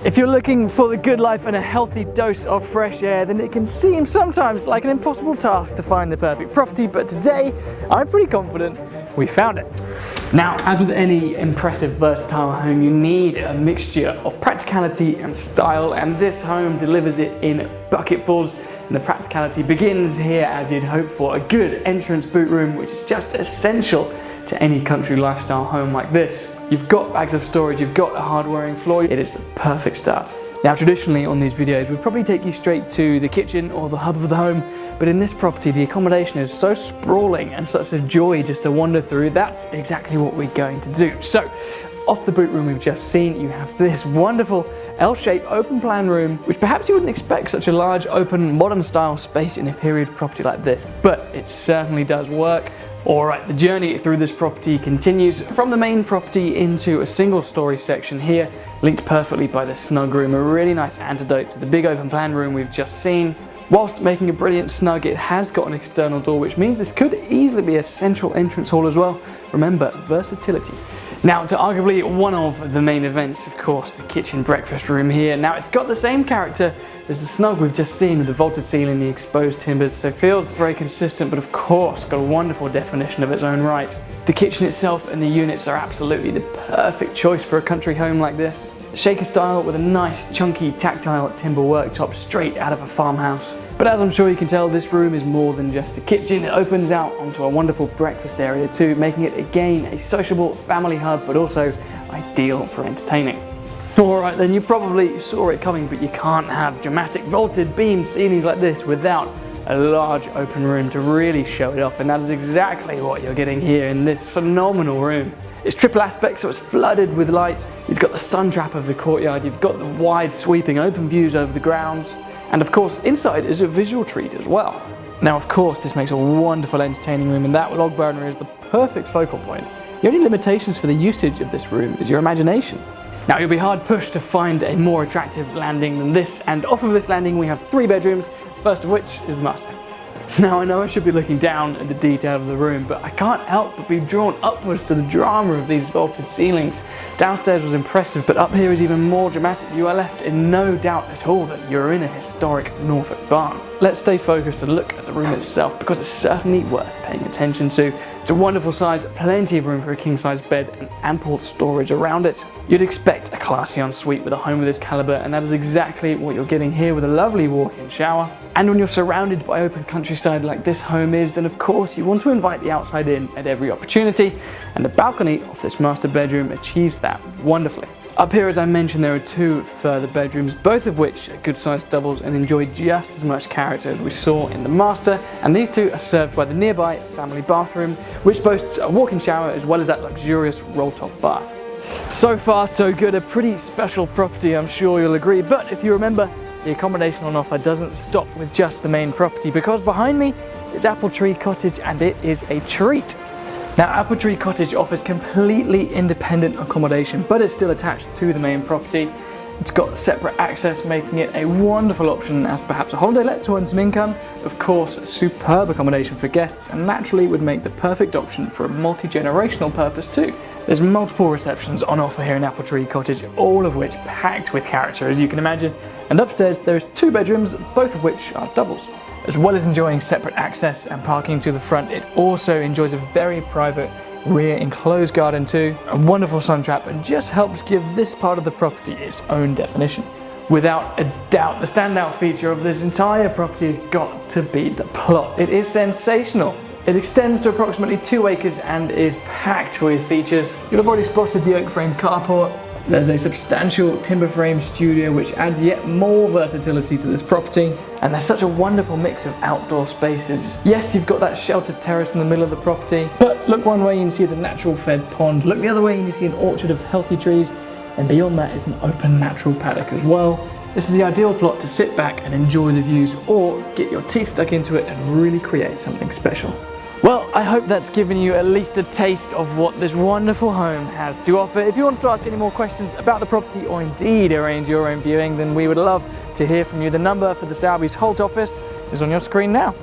If you're looking for the good life and a healthy dose of fresh air, then it can seem sometimes like an impossible task to find the perfect property, but today I'm pretty confident we found it. Now, as with any impressive, versatile home, you need a mixture of practicality and style, and this home delivers it in bucketfuls. And the practicality begins here, as you'd hope for, a good entrance boot room, which is just essential to any country lifestyle home like this. You've got bags of storage, you've got a hard-wearing floor, it is the perfect start. Now, traditionally on these videos, we'd probably take you straight to the kitchen or the hub of the home, but in this property, the accommodation is so sprawling and such a joy just to wander through. That's exactly what we're going to do. So, off the boot room we've just seen, you have this wonderful L-shaped open plan room, which perhaps you wouldn't expect such a large, open, modern style space in a period property like this, but it certainly does work. Alright, the journey through this property continues from the main property into a single story section here, linked perfectly by the snug room, a really nice antidote to the big open plan room we've just seen. Whilst making a brilliant snug, it has got an external door, which means this could easily be a central entrance hall as well. Remember, versatility. Now, to arguably one of the main events, of course, the kitchen breakfast room here. Now, it's got the same character as the snug we've just seen with the vaulted ceiling, the exposed timbers, so feels very consistent, but of course, got a wonderful definition of its own right. The kitchen itself and the units are absolutely the perfect choice for a country home like this. Shaker style with a nice, chunky, tactile timber worktop straight out of a farmhouse. But as I'm sure you can tell, this room is more than just a kitchen. It opens out onto a wonderful breakfast area too, making it again a sociable family hub, but also ideal for entertaining. Alright then, you probably saw it coming, but you can't have dramatic vaulted beamed ceilings like this without a large open room to really show it off, and that is exactly what you're getting here in this phenomenal room. It's triple aspect, so it's flooded with light. You've got the sun trap of the courtyard, you've got the wide sweeping open views over the grounds, and of course inside is a visual treat as well. Now of course this makes a wonderful entertaining room, and that log burner is the perfect focal point. The only limitations for the usage of this room is your imagination. Now you'll be hard pushed to find a more attractive landing than this, and off of this landing we have 3 bedrooms, first of which is the master. Now I know I should be looking down at the detail of the room, but I can't help but be drawn upwards to the drama of these vaulted ceilings. Downstairs was impressive, but up here is even more dramatic. You are left in no doubt at all that you're in a historic Norfolk barn. Let's stay focused and look at the room itself, because it's certainly worth paying attention to. It's a wonderful size, plenty of room for a king-size bed and ample storage around it. You'd expect a classy ensuite with a home of this caliber, and that is exactly what you're getting here with a lovely walk-in shower. And when you're surrounded by open countryside like this home is, then of course you want to invite the outside in at every opportunity, and the balcony of this master bedroom achieves that wonderfully. Up here, as I mentioned, there are 2 further bedrooms, both of which are good-sized doubles and enjoy just as much character as we saw in the master, and these 2 are served by the nearby family bathroom, which boasts a walk-in shower as well as that luxurious roll-top bath. So far so good, a pretty special property, I'm sure you'll agree, but if you remember, the accommodation on offer doesn't stop with just the main property, because behind me is Apple Tree Cottage, and it is a treat. Now, Apple Tree Cottage offers completely independent accommodation, but it's still attached to the main property. It's got separate access, making it a wonderful option as perhaps a holiday let to earn some income. Of course, superb accommodation for guests, and naturally would make the perfect option for a multi-generational purpose too. There's multiple receptions on offer here in Apple Tree Cottage, all of which packed with character, as you can imagine. And upstairs there's 2 bedrooms, both of which are doubles. As well as enjoying separate access and parking to the front, it also enjoys a very private rear enclosed garden too, a wonderful sun trap, and just helps give this part of the property its own definition. Without a doubt, the standout feature of this entire property has got to be the plot. It is sensational. It extends to approximately 2 acres and is packed with features. You'll have already spotted the oak frame carport. There's a substantial timber frame studio, which adds yet more versatility to this property. And there's such a wonderful mix of outdoor spaces. Yes, you've got that sheltered terrace in the middle of the property, but look one way and you see the natural fed pond. Look the other way and you see an orchard of healthy trees. And beyond that is an open natural paddock as well. This is the ideal plot to sit back and enjoy the views, or get your teeth stuck into it and really create something special. Well, I hope that's given you at least a taste of what this wonderful home has to offer. If you want to ask any more questions about the property, or indeed arrange your own viewing, then we would love to hear from you. The number for the Sowerbys Holt office is on your screen now.